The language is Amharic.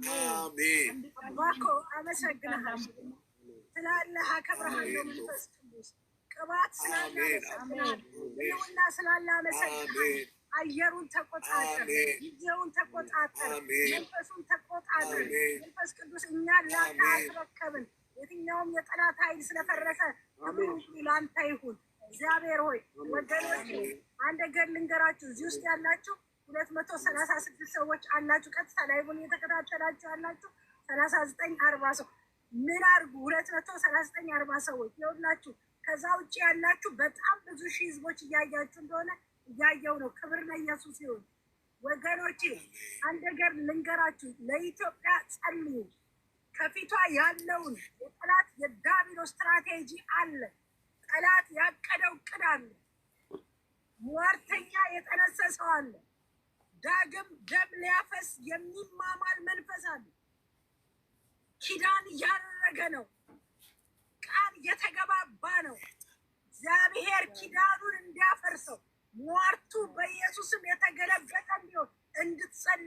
አሜን። አባኮ አመሰግናለሁ ስላለህ አከብርሃለሁ። መንፈስ ቅዱስ ቅባት ስላለ አመሰግናለሁ። ህልውና ስላለ አመሰግናለሁ። አየሩን ተቆጣጠር፣ ጊዜውን ተቆጣጠር፣ መንፈሱን ተቆጣጠር። መንፈስ ቅዱስ እኛን ላንተ አስረከብን። የትኛውም የጠላት ኃይል ስለፈረሰ ክብሩ ላንተ ይሁን። እግዚአብሔር ሆይ ወገኖች አንድ ነገር ልንገራችሁ። እዚህ ውስጥ ያላችሁ 236 ሰዎች አላችሁ። ቀጥታ ላይቡን እየተከታተላችሁ ያላችሁ 3940 ሰው ምን አድርጉ? 23940 ሰዎች ይኸውላችሁ። ከዛ ውጭ ያላችሁ በጣም ብዙ ሺህ ህዝቦች እያያችሁ እንደሆነ እያየው ነው። ክብር ለኢየሱስ ይሁን። ወገኖቼ አንድ ነገር ልንገራችሁ። ለኢትዮጵያ ጸልዩ። ከፊቷ ያለውን የጠላት የዳቢሎስ ስትራቴጂ አለ። ጠላት ያቀደው እቅድ አለ። ሟርተኛ የጠነሰሰው አለ። ዳግም ደም ሊያፈስ የሚማማል መንፈስ አለ። ኪዳን እያደረገ ነው። ቃል እየተገባባ ነው። እግዚአብሔር ኪዳኑን እንዲያፈርሰው ሟርቱ በኢየሱስም የተገለበጠ እንዲሆን እንድትጸልይ